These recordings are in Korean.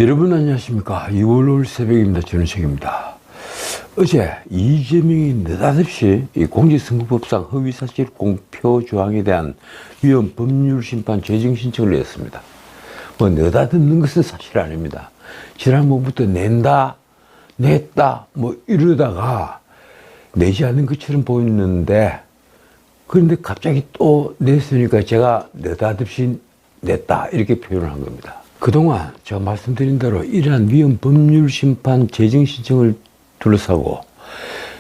여러분 안녕하십니까. 2월 5일 새벽입니다. 저는 책입니다. 어제 이재명이 느닷없이 이 공직선거법상 허위사실 공표 조항에 대한 위헌 법률심판 재정 신청을 냈습니다. 느닷없는 것은 사실 아닙니다. 지난번부터 냈다 이러다가 내지 않는 것처럼 보였는데, 그런데 갑자기 또 냈으니까 제가 느닷없이 냈다 이렇게 표현을 한 겁니다. 그동안 제가 말씀드린 대로 이러한 위헌 법률심판 재정 신청을 둘러싸고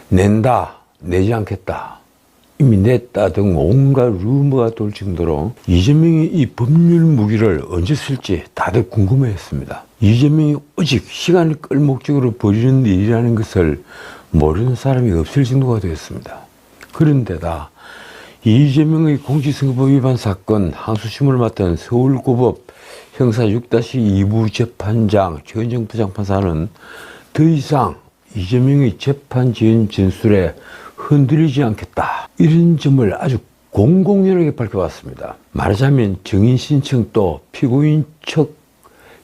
낸다, 내지 않겠다, 이미 냈다 등 온갖 루머가 돌 정도로 이재명이 이 법률 무기를 언제 쓸지 다들 궁금해했습니다. 이재명이 오직 시간을 끌 목적으로 벌이는 일이라는 것을 모르는 사람이 없을 정도가 되었습니다. 그런데다 이재명의 공직선거법 위반 사건 항소심을 맡은 서울고법 형사 6-2부 재판장 최은정 부장판사는 더 이상 이재명의 재판 지은 진술에 흔들리지 않겠다, 이런 점을 아주 공공연하게 밝혀왔습니다. 말하자면 증인 신청 또 피고인 측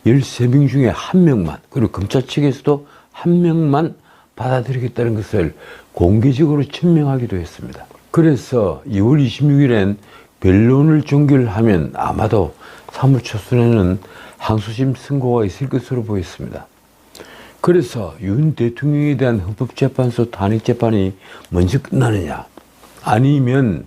13명 중에 1명만, 그리고 검찰 측에서도 1명만 받아들이겠다는 것을 공개적으로 천명하기도 했습니다. 그래서 2월 26일엔 변론을 종결하면 아마도 3월 초순에는 항소심 선고가 있을 것으로 보였습니다. 그래서 윤 대통령에 대한 헌법재판소 탄핵재판이 먼저 끝나느냐, 아니면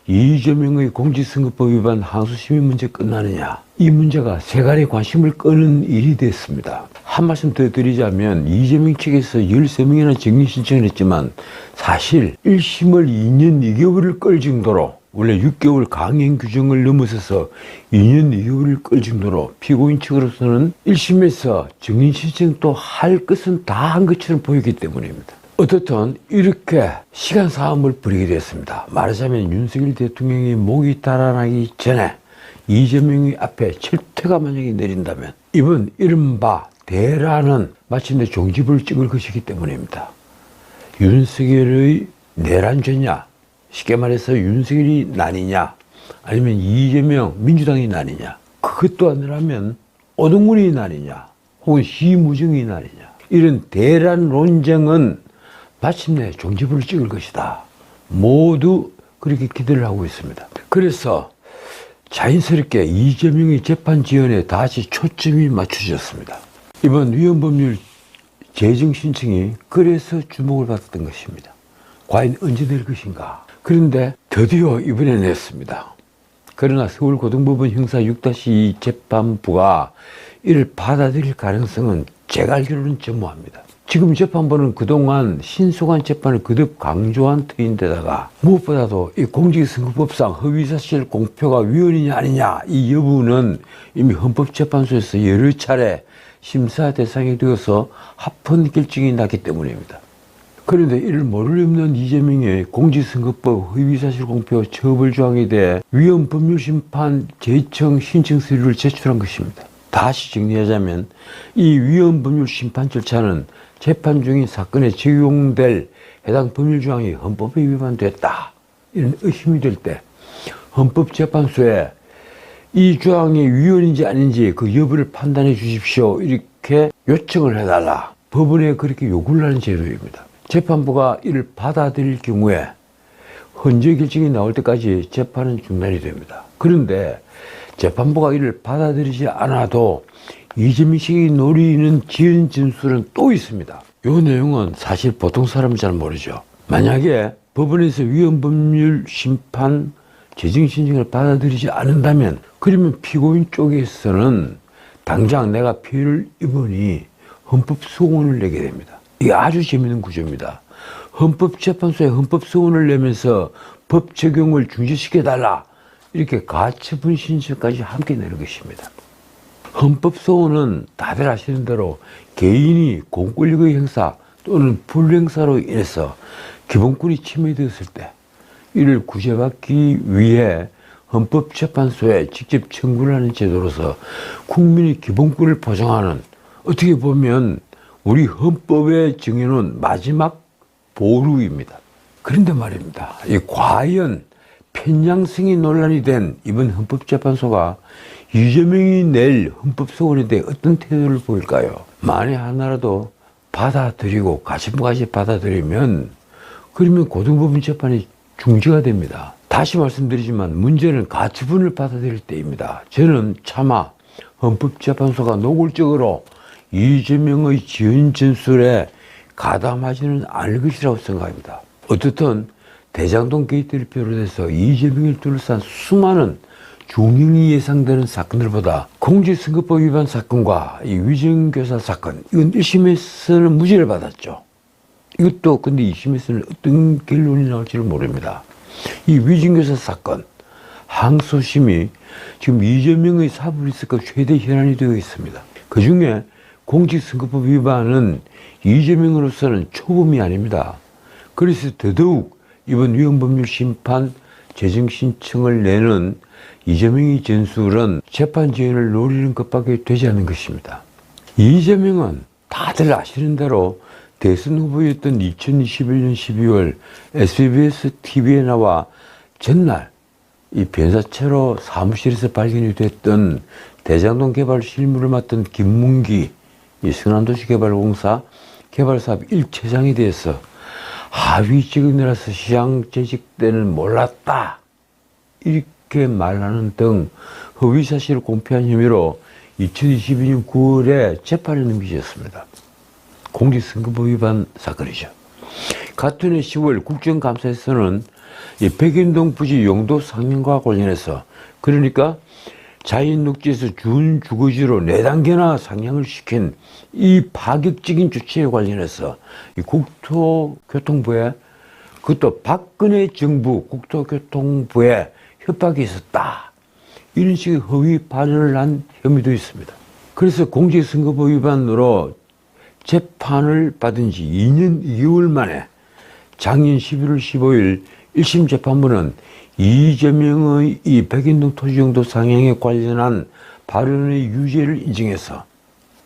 이재명의 공직선거법 위반 항소심이 먼저 끝나느냐, 이 문제가 세간의 관심을 끄는 일이 됐습니다. 한 말씀 더 드리자면 이재명 측에서 13명이나 증인 신청을 했지만 사실 1심을 2년 2개월을 끌 정도로, 원래 6개월 강행 규정을 넘어서서 2년 2개월을 끌 정도로 피고인 측으로서는 1심에서 증인 신청도 할 것은 다 한 것처럼 보이기 때문입니다. 어떻든 이렇게 시간 싸움을 벌이게 됐습니다. 말하자면 윤석열 대통령이 목이 달아나기 전에 이재명이 앞에 철퇴가 만약에 내린다면 이번 이른바 대란은 마침내 종지부를 찍을 것이기 때문입니다. 윤석열의 내란죄냐, 쉽게 말해서 윤석열이 난이냐, 아니면 이재명 민주당이 난이냐, 그것도 아니라면 오동훈이 난이냐, 혹은 시무정이 난이냐, 이런 대란 논쟁은 마침내 종지부를 찍을 것이다. 모두 그렇게 기대를 하고 있습니다. 그래서 자연스럽게 이재명의 재판 지연에 다시 초점이 맞춰졌습니다. 이번 위헌 법률 재정 신청이 그래서 주목을 받았던 것입니다. 과연 언제 낼 것인가? 그런데 드디어 이번에 냈습니다. 그러나 서울고등법원 형사 6-2 재판부가 이를 받아들일 가능성은 제가 알기로는 전무합니다. 지금 재판부는 그동안 신속한 재판을 거듭 강조한 터인데다가 무엇보다도 이 공직선거법상 허위사실 공표가 위헌이냐 아니냐, 이 여부는 이미 헌법재판소에서 여러 차례 심사 대상이 되어서 합헌 결정이 났기 때문입니다. 그런데 이를 모를 없는 이재명의 공직선거법 허위사실 공표 처벌 조항에 대해 위헌 법률심판 재청 신청 서류를 제출한 것입니다. 다시 정리하자면 이 위헌 법률심판 절차는 재판 중인 사건에 적용될 해당 법률조항이 헌법에 위반됐다, 이런 의심이 될 때 헌법재판소에 이 조항이 위헌인지 아닌지 그 여부를 판단해 주십시오, 이렇게 요청을 해달라, 법원에 그렇게 요구를 하는 제도입니다. 재판부가 이를 받아들일 경우에 헌재 결정이 나올 때까지 재판은 중단이 됩니다. 그런데 재판부가 이를 받아들이지 않아도 이재명 측이 노리는 지은 진술은 또 있습니다. 이 내용은 사실 보통 사람은 잘 모르죠. 만약에 법원에서 위헌 법률 심판 재정 신청을 받아들이지 않는다면, 그러면 피고인 쪽에서는 당장 내가 피해를 입으니 헌법소원을 내게 됩니다. 이게 아주 재미있는 구조입니다. 헌법재판소에 헌법소원을 내면서 법 적용을 중지시켜달라, 이렇게 가처분 신청까지 함께 내는 것입니다. 헌법소원은 다들 아시는 대로 개인이 공권력의 행사 또는 불행사로 인해서 기본권이 침해되었을 때 이를 구제받기 위해 헌법재판소에 직접 청구를 하는 제도로서 국민의 기본권을 보장하는, 어떻게 보면 우리 헌법에 정해놓은 마지막 보루입니다. 그런데 말입니다, 과연 편향성이 논란이 된 이번 헌법재판소가 이재명이 낼 헌법소원에 대해 어떤 태도를 보일까요? 만에 하나라도 받아들이고 가심까지 받아들이면 그러면 고등법원 재판이 중지가 됩니다. 다시 말씀드리지만 문제는 가처분을 받아들일 때입니다. 저는 차마 헌법재판소가 노골적으로 이재명의 지은 진술에 가담하지는 않을 것이라고 생각합니다. 어떻든 대장동 게이트를 비롯해서 이재명을 둘러싼 수많은 중형이 예상되는 사건들보다 공직선거법 위반 사건과 이 위증교사 사건, 이건 1심에서는 무죄를 받았죠. 이것도 근데 2심에서는 어떤 결론이 나올지를 모릅니다. 이 위증교사 사건, 항소심이 지금 이재명의 사법리스크가 최대 현안이 되어 있습니다. 그 중에 공직선거법 위반은 이재명으로서는 초범이 아닙니다. 그래서 더더욱 이번 위헌법률 심판 재정 신청을 내는 이재명의 진술은 재판 지연을 노리는 것밖에 되지 않는 것입니다. 이재명은 다들 아시는 대로 대선 후보였던 2021년 12월 SBS TV에 나와 전날 이 변사체로 사무실에서 발견이 됐던 대장동 개발 실무를 맡은 김문기 이 성남도시개발공사 개발사업 1차장에 대해서 하위 직원이라서 시장 재직 때는 몰랐다 이렇게 말하는 등 허위사실을 공표한 혐의로 2022년 9월에 재판에 넘겨졌습니다. 공직선거법 위반 사건이죠. 같은 해 10월 국정감사에서는 이 백인동 부지 용도 상향과 관련해서 그러니까 자연녹지에서 준주거지로 4단계나 상향을 시킨 이 파격적인 조치에 관련해서 이 국토교통부에 그것도 박근혜 정부 국토교통부에 협박이 있었다. 이런 식의 허위 발언을 한 혐의도 있습니다. 그래서 공직선거법 위반으로 재판을 받은 지 2년 2개월 만에 작년 11월 15일 1심 재판부는 이재명의 이 백인동 토지용도 상향에 관련한 발언의 유죄를 인정해서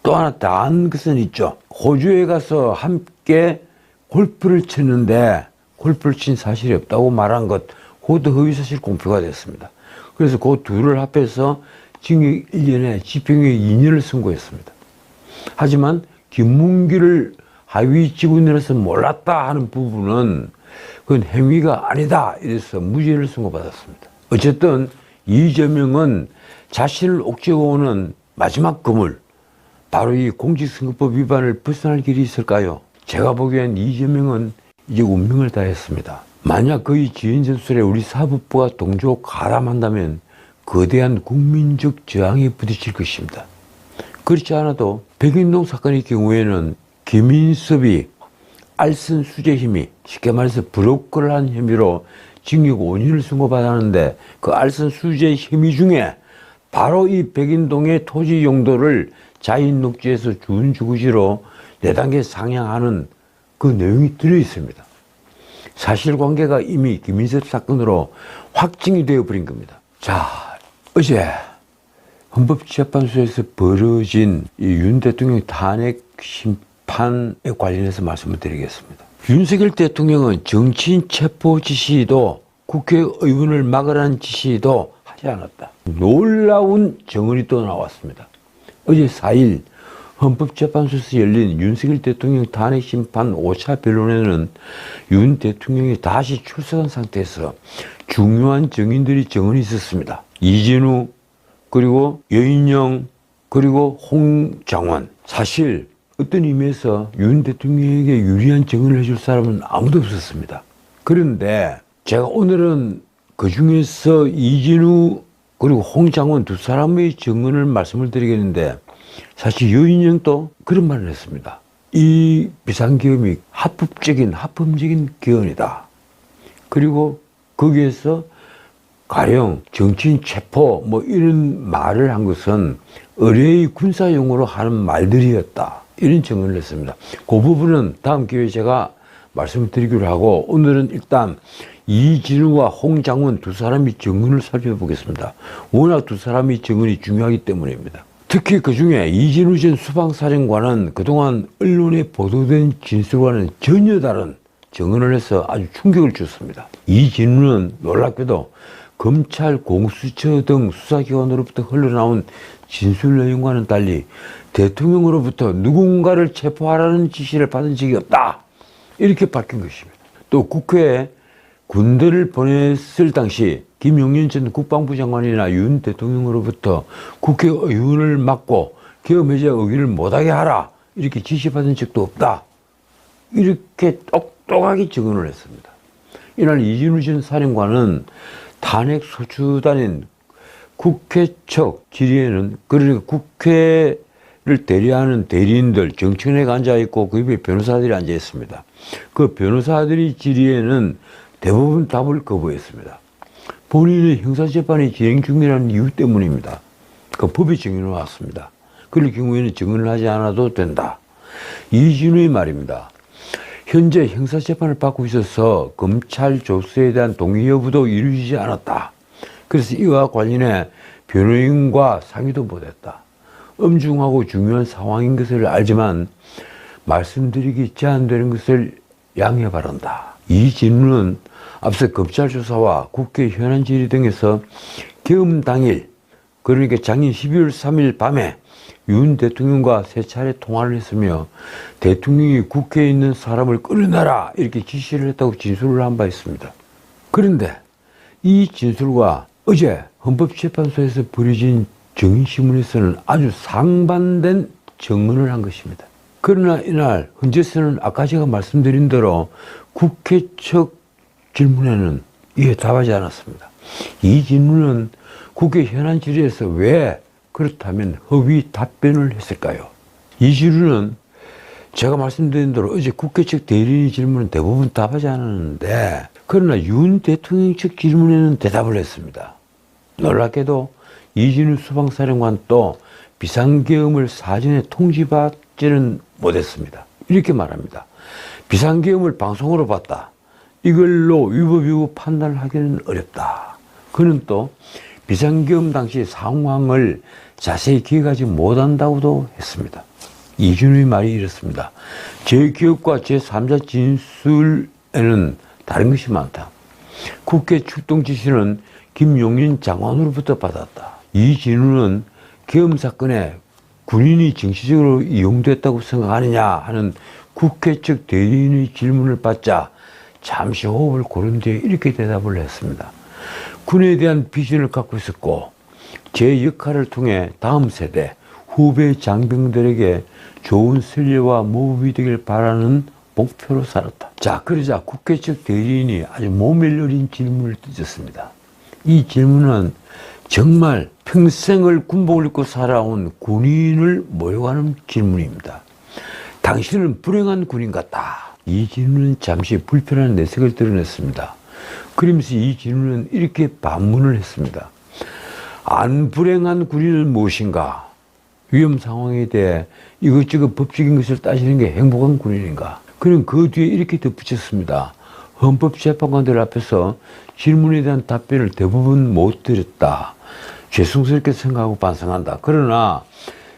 또 하나 다른 것은 있죠. 호주에 가서 함께 골프를 쳤는데 골프를 친 사실이 없다고 말한 것, 그것도 허위사실 공표가 됐습니다. 그래서 그 둘을 합해서 징역 1년에 집행유예 2년을 선고했습니다. 하지만 김문기를 하위 직원이라서 몰랐다 하는 부분은 그건 행위가 아니다 이래서 무죄를 선고받았습니다. 어쨌든 이재명은 자신을 옥죄어오는 마지막 그물, 바로 이 공직선거법 위반을 벗어날 길이 있을까요? 제가 보기엔 이재명은 이제 운명을 다했습니다. 만약 그의 지은 진술에 우리 사법부가 동조 가담한다면 거대한 국민적 저항에 부딪힐 것입니다. 그렇지 않아도 백인동 사건의 경우에는 김인섭이 알선 수재 혐의, 쉽게 말해서 브로커를 한 혐의로 징역 5년을 선고받았는데 그 알선 수재 혐의 중에 바로 이 백인동의 토지 용도를 자연녹지에서 준주거지로 4단계 상향하는 그 내용이 들어있습니다. 사실관계가 이미 김인섭 사건으로 확증이 되어버린 겁니다. 자, 어제 헌법재판소에서 벌어진 이 윤 대통령 탄핵 심판에 관련해서 말씀을 드리겠습니다. 윤석열 대통령은 정치인 체포 지시도 국회의원을 막으라는 지시도 하지 않았다. 놀라운 정언이 또 나왔습니다. 어제 4일 헌법재판소에서 열린 윤석열 대통령 탄핵 심판 5차 변론에는 윤 대통령이 다시 출석한 상태에서 중요한 증인들이 증언이 있었습니다. 이진우, 그리고 여인영, 그리고 홍장원. 사실 어떤 의미에서 윤 대통령에게 유리한 증언을 해줄 사람은 아무도 없었습니다. 그런데 제가 오늘은 그 중에서 이진우 그리고 홍장원 두 사람의 증언을 말씀을 드리겠는데 사실 여인영도 그런 말을 했습니다. 이 비상계엄이 합법적인 계엄이다. 그리고 거기에서 가령 정치인 체포 뭐 이런 말을 한 것은 의뢰의 군사용어로 하는 말들이었다. 이런 증언을 했습니다. 그 부분은 다음 기회에 제가 말씀을 드리기로 하고 오늘은 일단 이진우와 홍장원 두 사람의 증언을 살펴보겠습니다. 워낙 두 사람의 증언이 중요하기 때문입니다. 특히 그 중에 이진우 전 수방사령관은 그동안 언론에 보도된 진술과는 전혀 다른 증언을 해서 아주 충격을 줬습니다. 이 질문은 놀랍게도 검찰, 공수처 등 수사기관으로부터 흘러나온 진술 내용과는 달리 대통령으로부터 누군가를 체포하라는 지시를 받은 적이 없다, 이렇게 밝힌 것입니다. 또 국회에 군대를 보냈을 당시 김용년 전 국방부 장관이나 윤 대통령으로부터 국회의원을 막고 계엄 해제 의결을 못하게 하라, 이렇게 지시받은 적도 없다, 이렇게 똑똑하게 증언을 했습니다. 이날 이진우 전 사령관은 탄핵 소추단인 국회 측 질의에는, 그러니까 국회를 대리하는 대리인들, 정치인회가 앉아있고 그 옆에 변호사들이 앉아있습니다. 그 변호사들이 질의에는 대부분 답을 거부했습니다. 본인의 형사재판이 진행 중이라는 이유 때문입니다. 그 법이 정해놓았습니다. 그럴 경우에는 증언을 하지 않아도 된다. 이진우의 말입니다. 현재 형사재판을 받고 있어서 검찰 조사에 대한 동의 여부도 이루어지지 않았다. 그래서 이와 관련해 변호인과 상의도 못했다. 엄중하고 중요한 상황인 것을 알지만 말씀드리기 제한되는 것을 양해 바란다. 이 질문은 앞서 검찰 조사와 국회 현안 질의 등에서 계엄 당일, 그러니까 작년 12월 3일 밤에 윤 대통령과 세 차례 통화를 했으며 대통령이 국회에 있는 사람을 끌어내라, 이렇게 지시를 했다고 진술을 한 바 있습니다. 그런데 이 진술과 어제 헌법재판소에서 벌어진 정의신문에서는 아주 상반된 증언을 한 것입니다. 그러나 이날 헌재에서는 아까 제가 말씀드린 대로 국회 측 질문에는 이에 답하지 않았습니다. 이 질문은 국회 현안 질의에서 왜 그렇다면 허위 답변을 했을까요? 이 질문은 제가 말씀드린 대로 어제 국회 측 대리인 질문은 대부분 답하지 않았는데, 그러나 윤 대통령 측 질문에는 대답을 했습니다. 놀랍게도 이진우 수방사령관 또 비상계엄을 사전에 통지받지는 못했습니다. 이렇게 말합니다. 비상계엄을 방송으로 봤다. 이걸로 위법이고 판단을 하기는 어렵다. 그는 또 비상계엄 당시 상황을 자세히 기억하지 못한다고도 했습니다. 이준우의 말이 이렇습니다. 제 기억과 제3자 진술에는 다른 것이 많다. 국회 출동 지시는 김용린 장관으로부터 받았다. 이진우는 계엄 사건에 군인이 정치적으로 이용됐다고 생각하느냐 하는 국회 측 대리인의 질문을 받자 잠시 호흡을 고른 뒤에 이렇게 대답을 했습니다. 군에 대한 비전을 갖고 있었고 제 역할을 통해 다음 세대 후배 장병들에게 좋은 선례와 모범이 되길 바라는 목표로 살았다. 자, 그러자 국회 측 대리인이 아주 모멸려린 질문을 던졌습니다. 이 질문은 정말 평생을 군복을 입고 살아온 군인을 모욕하는 질문입니다. 당신은 불행한 군인 같다. 이 질문은 잠시 불편한 내색을 드러냈습니다. 그러면서 이 질문은 이렇게 반문을 했습니다. 안 불행한 군인은 무엇인가? 위험 상황에 대해 이것저것 법적인 것을 따지는 게 행복한 군인인가? 그는 그 뒤에 이렇게 덧붙였습니다. 헌법재판관들 앞에서 질문에 대한 답변을 대부분 못 드렸다. 죄송스럽게 생각하고 반성한다. 그러나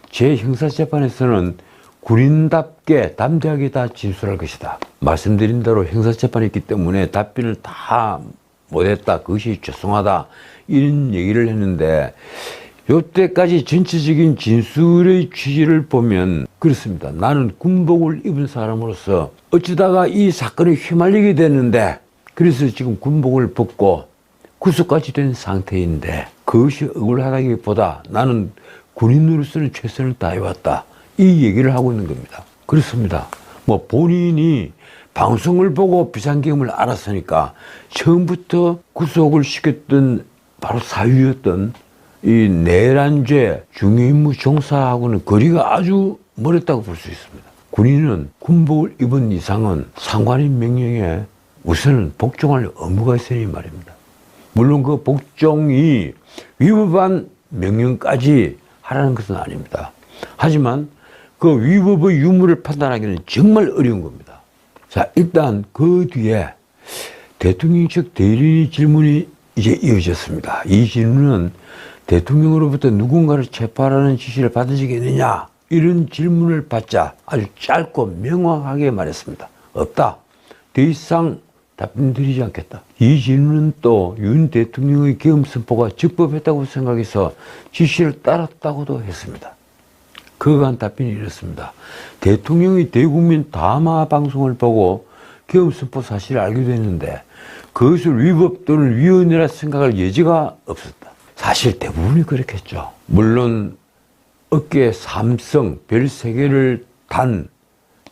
제 형사재판에서는 군인답게 담대하게 다 진술할 것이다. 말씀드린 대로 형사재판이 있기 때문에 답변을 다 못했다. 그것이 죄송하다. 이런 얘기를 했는데 이때까지 전체적인 진술의 취지를 보면 그렇습니다. 나는 군복을 입은 사람으로서 어쩌다가 이 사건에 휘말리게 됐는데 그래서 지금 군복을 벗고 구속까지 된 상태인데 그것이 억울하다기보다 나는 군인으로서는 최선을 다해왔다. 이 얘기를 하고 있는 겁니다. 그렇습니다. 뭐 본인이 방송을 보고 비상계엄을 알았으니까 처음부터 구속을 시켰던 바로 사유였던 이 내란죄 중요임무 종사하고는 거리가 아주 멀었다고 볼 수 있습니다. 군인은 군복을 입은 이상은 상관인 명령에 우선은 복종할 의무가 있으니 말입니다. 물론 그 복종이 위법한 명령까지 하라는 것은 아닙니다. 하지만 그 위법의 유무를 판단하기는 정말 어려운 겁니다. 자, 일단 그 뒤에 대통령 측 대리인의 질문이 이제 이어졌습니다. 이 질문은 대통령으로부터 누군가를 체포하라는 지시를 받은 적이 있느냐? 이런 질문을 받자 아주 짧고 명확하게 말했습니다. 없다. 더 이상 답변드리지 않겠다. 이진우는 또 윤 대통령의 계엄 선포가 적법했다고 생각해서 지시를 따랐다고도 했습니다. 그가 한 답변이 이렇습니다. 대통령이 대국민 담화 방송을 보고 계엄 선포 사실을 알게 됐는데 그것을 위법 또는 위헌이라 생각할 여지가 없었다. 사실 대부분이 그렇겠죠. 물론 어깨에 삼성 별 3개를 단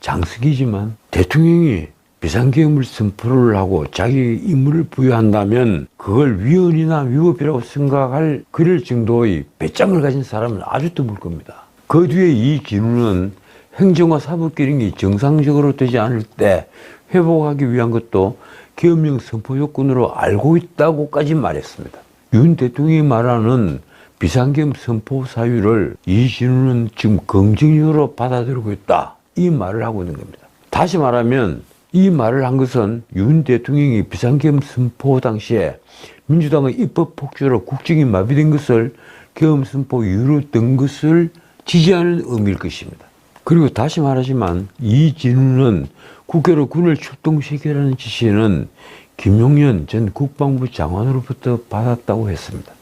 장석이지만 대통령이 비상계엄을 선포를 하고 자기 임무를 부여한다면 그걸 위헌이나 위법이라고 생각할 그럴 정도의 배짱을 가진 사람은 아주 드물 겁니다. 그 뒤에 이진우는 행정과 사법 기능이 정상적으로 되지 않을 때 회복하기 위한 것도 계엄령 선포 요건으로 알고 있다고까지 말했습니다. 윤 대통령이 말하는 비상계엄 선포 사유를 이진우는 지금 긍정적으로 받아들이고 있다. 이 말을 하고 있는 겁니다. 다시 말하면 이 말을 한 것은 윤 대통령이 비상계엄 선포 당시에 민주당의 입법 폭주로 국정이 마비된 것을 계엄 선포 이유로 든 것을 지지하는 의미일 것입니다. 그리고 다시 말하지만 이진우는 국회로 군을 출동시키라는 지시는 김용현 전 국방부 장관으로부터 받았다고 했습니다.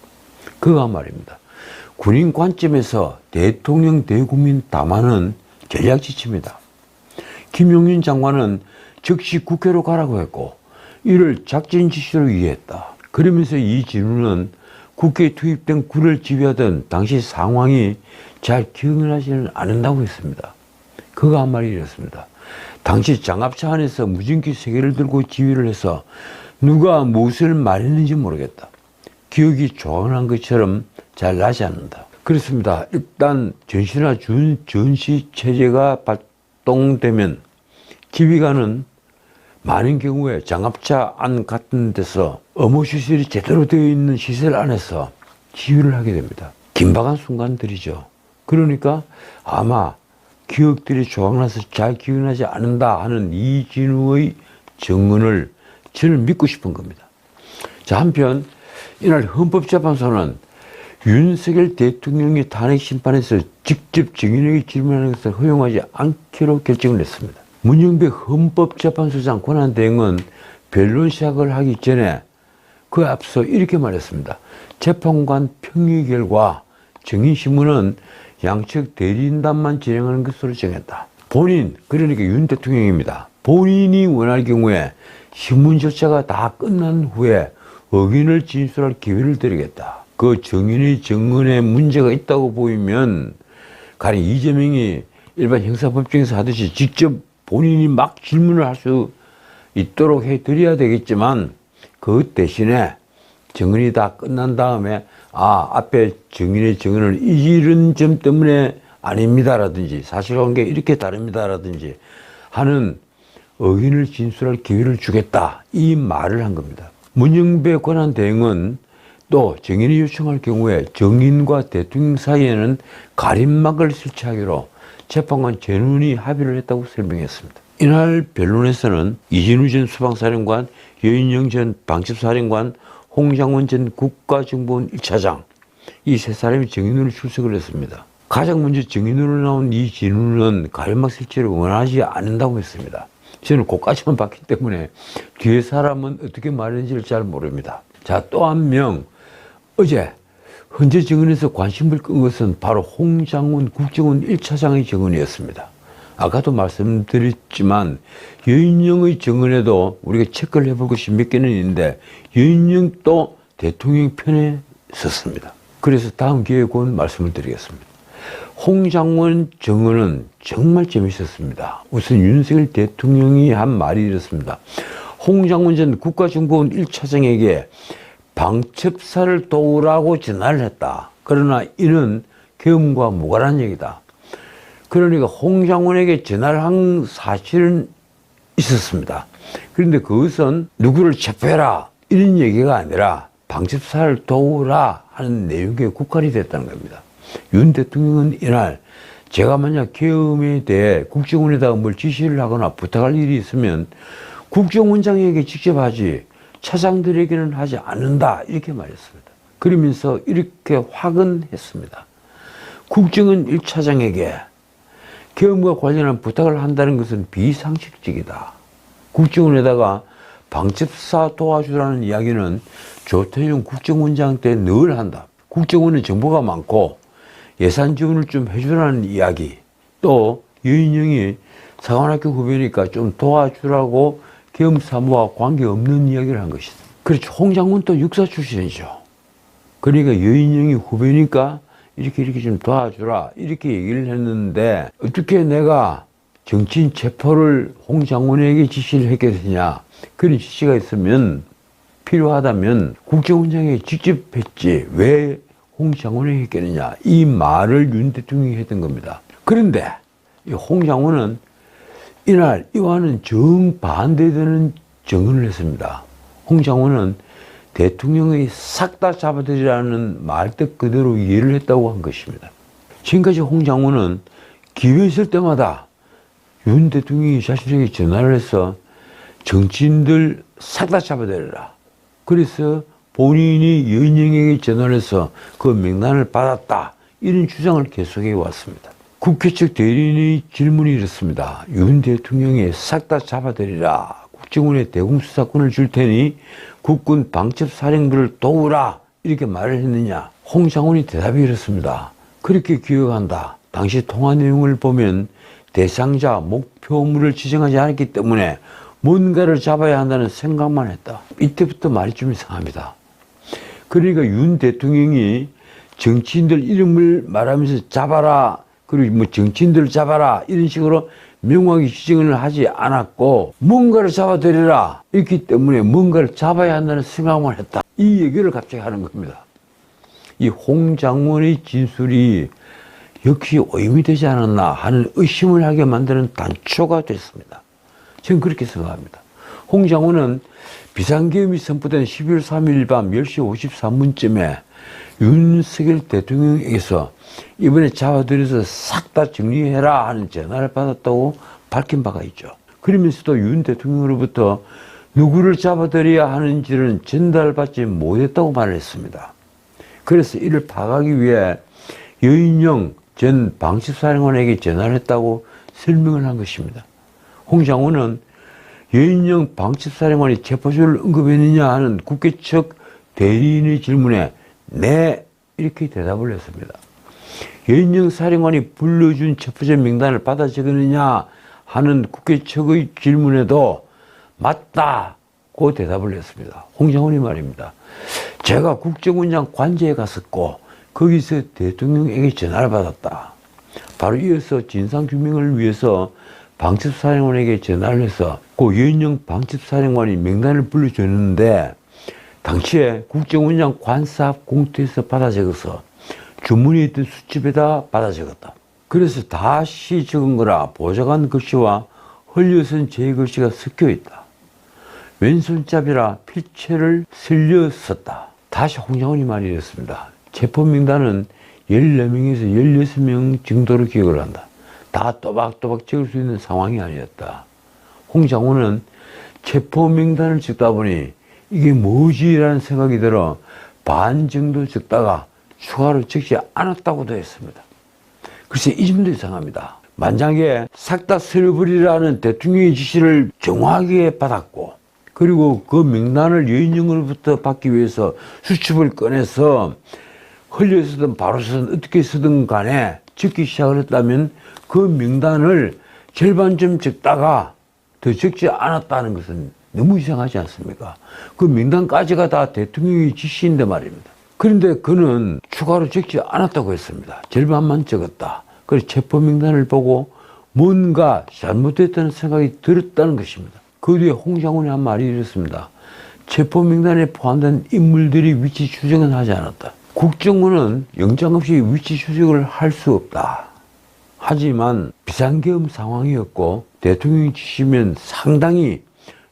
그가 말입니다. 군인 관점에서 대통령 대국민 담화는 전략 지침이다. 김용현 장관은 즉시 국회로 가라고 했고 이를 작전 지시로 이해했다. 그러면서 이진우는 국회에 투입된 군을 지휘하던 당시 상황이 잘 기억나지는 않는다고 했습니다. 그가 한 말이 이렇습니다. 당시 장갑차 안에서 무전기 3개를 들고 지휘를 해서 누가 무엇을 말했는지 모르겠다. 기억이 조언한 것처럼 잘 나지 않는다. 그렇습니다. 일단 전시나 전시 체제가 발동되면 지휘관은 많은 경우에 장갑차 안 같은 데서 엄호 시설이 제대로 되어 있는 시설 안에서 지휘를 하게 됩니다. 긴박한 순간들이죠. 그러니까 아마 기억들이 조각나서 잘 기억나지 않는다 하는 이진우의 증언을 저는 믿고 싶은 겁니다. 자, 한편 이날 헌법재판소는 윤석열 대통령의 탄핵 심판에서 직접 증인에게 질문하는 것을 허용하지 않기로 결정을 했습니다. 문영배 헌법재판소장 권한대행은 변론 시작을 하기 전에 그 앞서 이렇게 말했습니다. 재판관 평의 결과 증인신문은 양측 대리인단만 진행하는 것으로 정했다. 본인, 그러니까 윤 대통령입니다. 본인이 원할 경우에 신문 절차가 다 끝난 후에 의견을 진술할 기회를 드리겠다. 그 증인의 증언에 문제가 있다고 보이면 가령 이재명이 일반 형사법정에서 하듯이 직접 본인이 막 질문을 할 수 있도록 해드려야 되겠지만 그 대신에 증언이 다 끝난 다음에 앞에 증인의 증언을 이런 점 때문에 아닙니다라든지 사실관계 이렇게 다릅니다라든지 하는 의견을 진술할 기회를 주겠다. 이 말을 한 겁니다. 문영배 권한대행은 또 증인이 요청할 경우에 증인과 대통령 사이에는 가림막을 설치하기로 재판관 전원이 합의를 했다고 설명했습니다. 이날 변론에서는 이진우 전 수방사령관, 여인영 전 방첩사령관, 홍장원 전 국가정보원 1차장 이 3사람이 증인으로 출석을 했습니다. 가장 먼저 증인으로 나온 이진우는 가림막 설치를 원하지 않는다고 했습니다. 저는 그까지만 봤기 때문에 뒤에 사람은 어떻게 말했는지를 잘 모릅니다. 자, 또 한 명 어제 헌재 증언에서 관심을 끈 것은 바로 홍장원 국정원 1차장의 증언이었습니다. 아까도 말씀드렸지만 여인영의 증언에도 우리가 체크를 해볼 것이 몇 개는 있는데 여인영도 대통령 편에 섰습니다. 그래서 다음 기회에 곧 말씀을 드리겠습니다. 홍장원 증언은 정말 재밌었습니다. 우선 윤석열 대통령이 한 말이 이렇습니다. 홍장원 전 국가정보원 1차장에게 방첩사를 도우라고 전화를 했다. 그러나 이는 계엄과 무관한 얘기다. 그러니까 홍장원에게 전화를 한 사실은 있었습니다. 그런데 그것은 누구를 체포해라 이런 얘기가 아니라 방첩사를 도우라 하는 내용에 국한이 됐다는 겁니다. 윤 대통령은 이날 제가 만약 계엄에 대해 국정원에다가 뭘 지시를 하거나 부탁할 일이 있으면 국정원장에게 직접 하지 차장들에게는 하지 않는다 이렇게 말했습니다. 그러면서 이렇게 확언했습니다. 국정원 1차장에게 계엄과 관련한 부탁을 한다는 것은 비상식적이다. 국정원에다가 방첩사 도와주라는 이야기는 조태용 국정원장 때 늘 한다. 국정원은 정보가 많고 예산 지원을 좀 해주라는 이야기, 또 여인영이 사관학교 후배니까 좀 도와주라고 겸사무와 관계없는 이야기를 한 것이다. 그렇죠. 홍 장군 또 육사 출신이죠. 그러니까 여인영이 후배니까 이렇게 좀 도와주라 이렇게 얘기를 했는데, 어떻게 내가 정치인 체포를 홍 장군에게 지시를 했겠느냐. 그런 지시가 있으면 필요하다면 국정원장이 직접 했지 왜 홍 장군에게 했겠느냐, 이 말을 윤 대통령이 했던 겁니다. 그런데 이 홍 장군은 이날 이와는 정반대되는 정언을 했습니다. 홍 장군은 대통령의 싹 다 잡아들이라는 말뜻 그대로 이해를 했다고 한 것입니다. 지금까지 홍 장군은 기회 있을 때마다 윤 대통령이 자신에게 전화를 해서 정치인들 싹 다 잡아들여라. 그래서 본인이 여인영에게 전화를 해서 그 명단을 받았다, 이런 주장을 계속해 왔습니다. 국회 측 대리인의 질문이 이렇습니다. 윤 대통령이 싹 다 잡아들이라, 국정원에 대공수사권을 줄 테니 국군 방첩사령부를 도우라, 이렇게 말을 했느냐. 홍 장군이 대답이 이렇습니다. 그렇게 기억한다. 당시 통화 내용을 보면 대상자 목표물을 지정하지 않았기 때문에 뭔가를 잡아야 한다는 생각만 했다. 이때부터 말이 좀 이상합니다. 그러니까 윤 대통령이 정치인들 이름을 말하면서 잡아라, 그리고 뭐 정치인들을 잡아라, 이런 식으로 명확히 지정을 하지 않았고 뭔가를 잡아들여라 있기 때문에 뭔가를 잡아야 한다는 생각만 했다, 이 얘기를 갑자기 하는 겁니다. 이 홍 장군의 진술이 역시 오염이 되지 않았나 하는 의심을 하게 만드는 단초가 됐습니다. 저는 그렇게 생각합니다. 홍 장군은 비상계엄이 선포된 12월 3일 밤 10시 53분쯤에 윤석열 대통령에게서 이번에 잡아들여서 싹 다 정리해라 하는 전화를 받았다고 밝힌 바가 있죠. 그러면서도 윤 대통령으로부터 누구를 잡아들여야 하는지를 전달받지 못했다고 말을 했습니다. 그래서 이를 파악하기 위해 여인영 전 방첩사령관에게 전화를 했다고 설명을 한 것입니다. 홍 장군은 여인영 방첩사령관이 체포조를 언급했느냐 하는 국회 측 대리인의 질문에 네, 이렇게 대답을 했습니다. 여인영 사령관이 불러준 체포자 명단을 받아 적었느냐 하는 국회 측의 질문에도 맞다고 대답을 했습니다. 홍 장군이 말입니다. 제가 국정원장 관저에 갔었고 거기서 대통령에게 전화를 받았다. 바로 이어서 진상규명을 위해서 방첩사령관에게 전화를 해서 그 여인영 방첩사령관이 명단을 불러줬는데 당시에 국정원장 관사 공투에서 받아 적어서 주문이 있던 수첩에다 받아 적었다. 그래서 다시 적은 거라 보좌관 글씨와 흘려쓴 제 글씨가 섞여 있다. 왼손잡이라 필체를 슬려 썼다. 다시 홍 장군이 말이 이랬습니다. 체포 명단은 14명에서 16명 정도로 기억을 한다. 다 또박또박 적을 수 있는 상황이 아니었다. 홍 장군은 체포 명단을 적다 보니 이게 뭐지라는 생각이 들어 반 정도 적다가 추가로 적지 않았다고도 했습니다. 글쎄 이 점도 이상합니다. 만약에 싹 다 쓸어버리라는 대통령의 지시를 정확하게 받았고 그리고 그 명단을 여인영으로부터 받기 위해서 수첩을 꺼내서 흘려 쓰든 바로 쓰든 어떻게 쓰든 간에 적기 시작을 했다면 그 명단을 절반쯤 적다가 더 적지 않았다는 것은 너무 이상하지 않습니까? 그 명단까지가 다 대통령의 지시인데 말입니다. 그런데 그는 추가로 적지 않았다고 했습니다. 절반만 적었다. 그래서 체포 명단을 보고 뭔가 잘못됐다는 생각이 들었다는 것입니다. 그 뒤에 홍 장군이 한 말이 이렇습니다. 체포 명단에 포함된 인물들이 위치 추적은 하지 않았다. 국정원은 영장 없이 위치 추적을 할 수 없다. 하지만 비상계엄 상황이었고 대통령이 지시면 상당히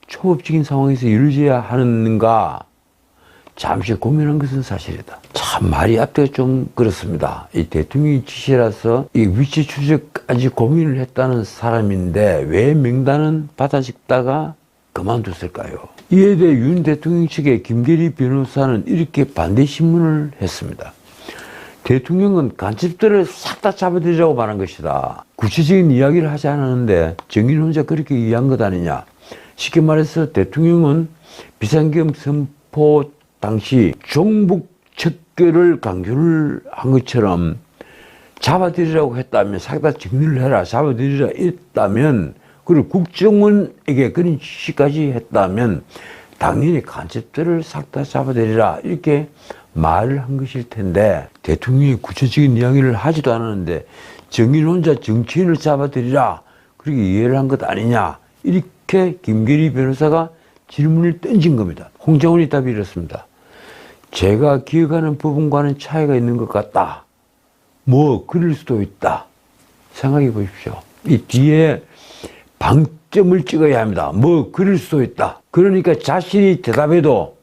초법적인 상황에서 이루어져야 하는가 잠시 고민한 것은 사실이다. 참 말이 앞뒤가 좀 그렇습니다. 이 대통령이 지시라서 이 위치 추적까지 고민을 했다는 사람인데 왜 명단은 받아 적다가 그만뒀을까요? 이에 대해 윤 대통령 측의 김계리 변호사는 이렇게 반대 신문을 했습니다. 대통령은 간첩들을 싹 다 잡아들이라고 말한 것이다. 구체적인 이야기를 하지 않았는데 정인 혼자 그렇게 이해한 것 아니냐. 쉽게 말해서 대통령은 비상계엄 선포 당시 종북 척결을 강조를 한 것처럼 잡아들이라고 했다면 사기다 정리를 해라 잡아들이라 했다면 그리고 국정원에게 그런 지시까지 했다면 당연히 간첩들을 싹 다 잡아들이라 이렇게 말을 한 것일 텐데 대통령이 구체적인 이야기를 하지도 않았는데 정인 혼자 정치인을 잡아들이라 그렇게 이해를 한 것 아니냐 이렇게 김계리 변호사가 질문을 던진 겁니다. 홍장훈이 답이 이렇습니다. 제가 기억하는 부분과는 차이가 있는 것 같다. 뭐 그럴 수도 있다. 생각해 보십시오. 이 뒤에 방점을 찍어야 합니다. 뭐 그럴 수도 있다. 그러니까 자신이 대답해도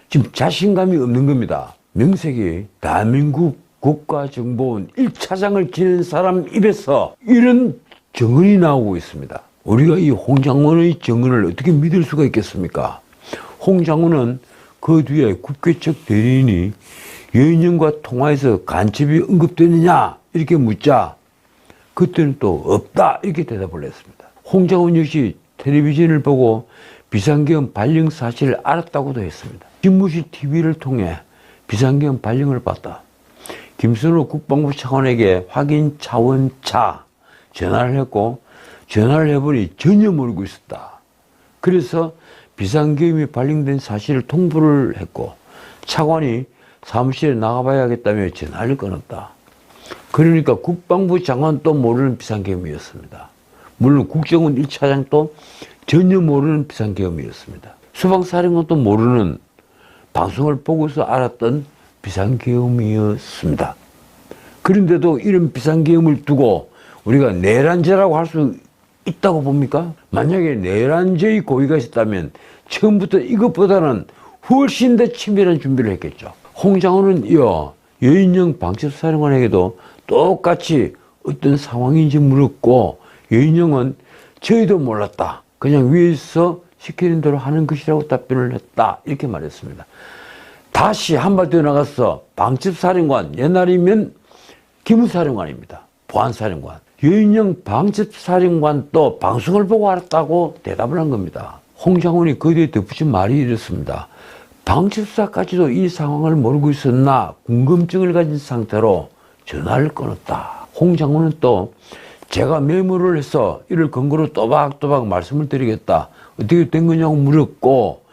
지금 자신감이 없는 겁니다. 명색이 대한민국 국가정보원 1차장을 지낸 사람 입에서 이런 증언이 나오고 있습니다. 우리가 이 홍장훈의 증언을 어떻게 믿을 수가 있겠습니까? 홍장훈은 그 뒤에 국회측 대리인이 여인영과 통화해서 간첩이 언급되느냐 이렇게 묻자 그때는 또 없다 이렇게 대답을 했습니다. 홍장훈 역시 텔레비전을 보고 비상계엄 발령 사실을 알았다고도 했습니다. 집무실 TV를 통해 비상계엄 발령을 봤다. 김순호 국방부 차관에게 확인 차원차 전화를 했고 전화를 해보니 전혀 모르고 있었다. 그래서 비상계엄이 발령된 사실을 통보를 했고 차관이 사무실에 나가봐야겠다며 전화를 끊었다. 그러니까 국방부 장관도 모르는 비상계엄이었습니다. 물론 국정원 1차장도 전혀 모르는 비상계엄이었습니다. 수방사령관도 모르는 방송을 보고서 알았던 비상계엄이었습니다. 그런데도 이런 비상계엄을 두고 우리가 내란죄라고 할 수 있다고 봅니까? 만약에 내란죄의 고의가 있었다면 처음부터 이것보다는 훨씬 더 치밀한 준비를 했겠죠. 홍장훈은 이어 여인영 방첩사령관에게도 똑같이 어떤 상황인지 물었고 여인영은 저희도 몰랐다. 그냥 위에서 시키는 대로 하는 것이라고 답변을 했다. 이렇게 말했습니다. 다시 한 발 더 나가서 방첩사령관, 옛날이면 기무사령관입니다. 보안사령관. 여인영 방첩사령관도 방송을 보고 알았다고 대답을 한 겁니다. 홍장훈이 그 뒤에 덧붙인 말이 이렇습니다. 방첩사까지도 이 상황을 모르고 있었나 궁금증을 가진 상태로 전화를 끊었다. 홍장훈은 또 제가 메모를 해서 이를 근거로 또박또박 말씀을 드리겠다. 어떻게 된 거냐고 물었고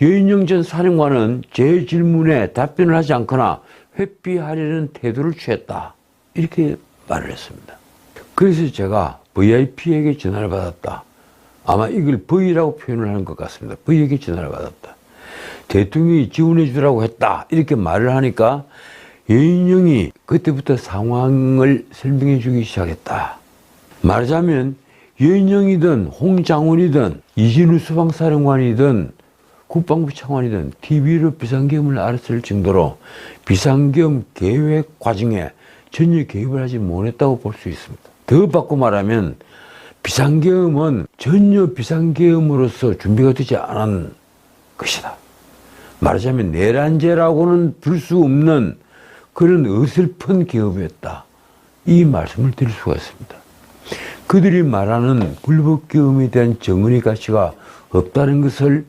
여인영 전 사령관은 제 질문에 답변을 하지 않거나 회피하려는 태도를 취했다. 이렇게 말을 했습니다. 그래서 제가 VIP에게 전화를 받았다. 아마 이걸 V라고 표현을 하는 것 같습니다. V에게 전화를 받았다. 대통령이 지원해 주라고 했다. 이렇게 말을 하니까 여인영이 그때부터 상황을 설명해 주기 시작했다. 말하자면 여인영이든 홍장훈이든 이진우 수방사령관이든 국방부 차관이든 TV로 비상계엄을 알았을 정도로 비상계엄 계획 과정에 전혀 개입을 하지 못했다고 볼 수 있습니다. 더 바꿔 말하면 비상계엄은 전혀 비상계엄으로서 준비가 되지 않은 것이다. 말하자면 내란죄라고는 불 수 없는 그런 어설픈 계엄이었다. 이 말씀을 드릴 수가 있습니다. 그들이 말하는 불법계엄에 대한 정언의 가치가 없다는 것을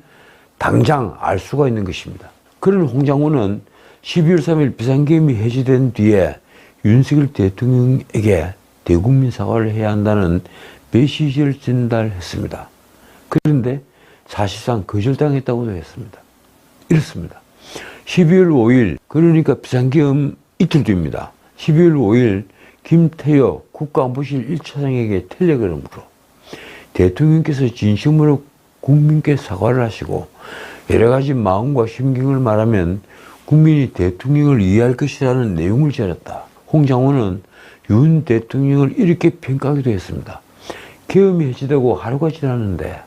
당장 알 수가 있는 것입니다. 그런 홍장훈은 12월 3일 비상계엄이 해제된 뒤에 윤석열 대통령에게 대국민 사과를 해야 한다는 메시지를 전달했습니다. 그런데 사실상 거절당했다고도 했습니다. 이렇습니다. 12월 5일 그러니까 비상계엄 이틀 뒤입니다. 12월 5일 김태효 국가안보실 1차장에게 텔레그램으로 대통령께서 진심으로 국민께 사과를 하시고 여러 가지 마음과 심경을 말하면 국민이 대통령을 이해할 것이라는 내용을 전했다. 홍장훈은 윤 대통령을 이렇게 평가하기도 했습니다. 계엄이 해제되고 하루가 지났는데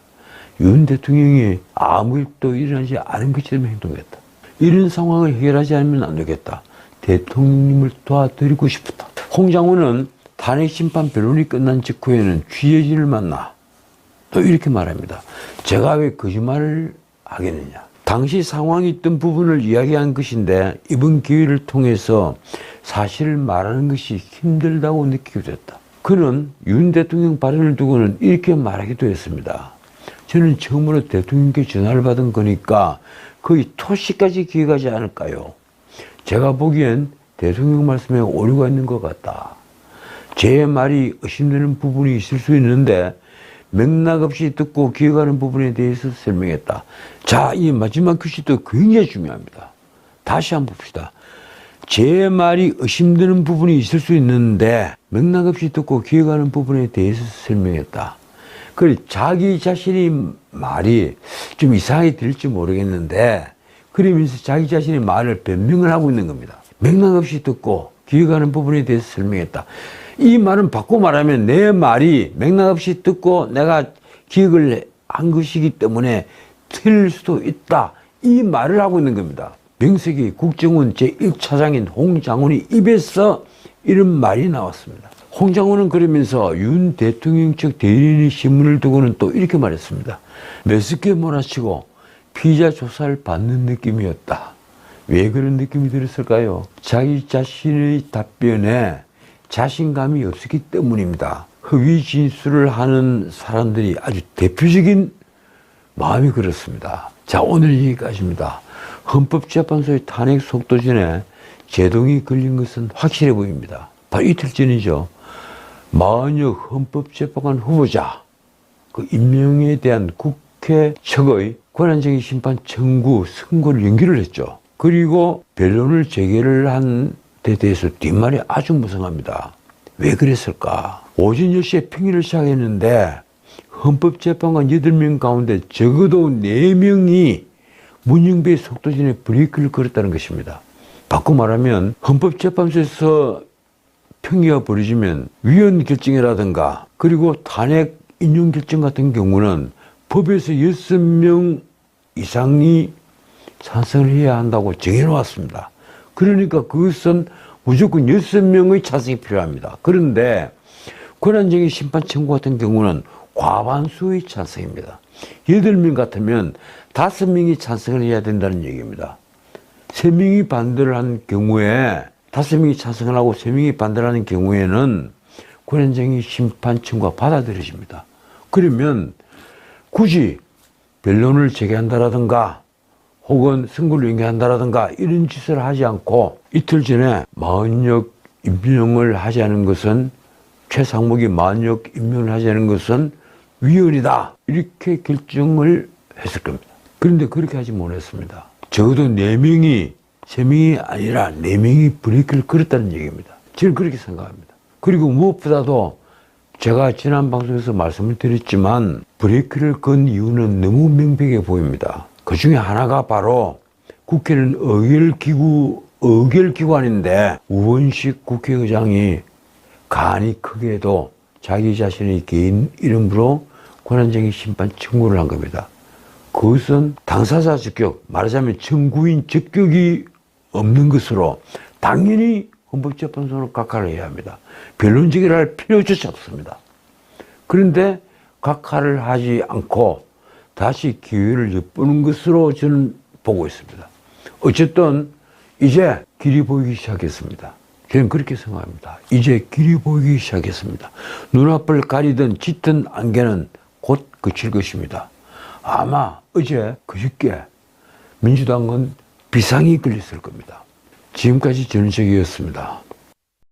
윤 대통령이 아무 일도 일어나지 않은 것처럼 행동했다. 이런 상황을 해결하지 않으면 안 되겠다. 대통령님을 도와드리고 싶었다. 홍장훈은 탄핵심판 변론이 끝난 직후에는 취재진을 만나 또 이렇게 말합니다. 제가 왜 거짓말을 하겠느냐. 당시 상황이 있던 부분을 이야기한 것인데 이번 기회를 통해서 사실을 말하는 것이 힘들다고 느끼게 됐다. 그는 윤 대통령 발언을 두고는 이렇게 말하기도 했습니다. 저는 처음으로 대통령께 전화를 받은 거니까 거의 토시까지 기억하지 않을까요? 제가 보기엔 대통령 말씀에 오류가 있는 것 같다. 제 말이 의심되는 부분이 있을 수 있는데 맥락 없이 듣고 기억하는 부분에 대해서 설명했다. 자, 이 마지막 규칙도 굉장히 중요합니다. 다시 한번 봅시다. 제 말이 의심되는 부분이 있을 수 있는데 맥락 없이 듣고 기억하는 부분에 대해서 설명했다. 그래, 자기 자신이 말이 좀 이상하게 들릴지 모르겠는데 그러면서 자기 자신의 말을 변명을 하고 있는 겁니다. 맥락 없이 듣고 기억하는 부분에 대해서 설명했다. 이 말은 바꿔 말하면 내 말이 맥락 없이 듣고 내가 기억을 한 것이기 때문에 틀릴 수도 있다. 이 말을 하고 있는 겁니다. 명색이 국정원 제1차장인 홍 장훈이 입에서 이런 말이 나왔습니다. 홍 장훈은 그러면서 윤 대통령 측 대리인의 신문을 두고는 또 이렇게 말했습니다. 매섭게 몰아치고 피의자 조사를 받는 느낌이었다. 왜 그런 느낌이 들었을까요? 자기 자신의 답변에 자신감이 없었기 때문입니다. 허위 진술을 하는 사람들이 아주 대표적인 마음이 그렇습니다. 자, 오늘 여기까지입니다. 헌법재판소의 탄핵 속도전에 제동이 걸린 것은 확실해 보입니다. 바로 이틀 전이죠. 마은혁 헌법재판관 후보자 그 임명에 대한 국회 측의 권한쟁의 심판 청구 선고를 연기를 했죠. 그리고 변론을 재개를 한 데 대해서 뒷말이 아주 무성합니다. 왜 그랬을까? 오전 10시에 평일을 시작했는데 헌법재판관 8명 가운데 적어도 4명이 문영배의 속도전에 브레이크를 걸었다는 것입니다. 바꿔 말하면 헌법재판소에서 평의가 벌어지면 위헌 결정이라든가 그리고 탄핵 인용 결정 같은 경우는 법에서 6명 이상이 찬성을 해야 한다고 정해놓았습니다. 그러니까 그것은 무조건 6명의 찬성이 필요합니다. 그런데 권한쟁의 심판 청구 같은 경우는 과반수의 찬성입니다. 8명 같으면 5명이 찬성을 해야 된다는 얘기입니다. 3명이 반대를 한 경우에 5명이 찬성을 하고 3명이 반대를 하는 경우에는 권한쟁의 심판 청구가 받아들여집니다. 그러면 굳이 변론을 재개한다라든가 혹은 선고를 연기한다라든가 이런 짓을 하지 않고 이틀 전에 마은혁 임명을 하지 않은 것은 최상목이 마은혁 임명을 하지 않은 것은 위헌이다 이렇게 결정을 했을 겁니다. 그런데 그렇게 하지 못했습니다. 적어도 4명이 3명이 아니라 4명이 브레이크를 걸었다는 얘기입니다. 저는 그렇게 생각합니다. 그리고 무엇보다도 제가 지난 방송에서 말씀을 드렸지만 브레이크를 건 이유는 너무 명백해 보입니다. 그 중에 하나가 바로 국회는 의결기관인데 우원식 국회의장이 간이 크게도 자기 자신의 개인 이름으로 권한쟁의 심판 청구를 한 겁니다. 그것은 당사자 적격, 말하자면 청구인 적격이 없는 것으로 당연히 헌법재판소는 각하를 해야 합니다. 변론 제기를 할 필요조차 없습니다. 그런데 각하를 하지 않고 다시 기회를 엿보는 것으로 저는 보고 있습니다. 어쨌든 이제 길이 보이기 시작했습니다. 저는 그렇게 생각합니다. 이제 길이 보이기 시작했습니다. 눈앞을 가리던 짙은 안개는 곧 그칠 것입니다. 아마 어제 그저께 민주당은 비상이 걸렸을 겁니다. 지금까지 전우석이었습니다.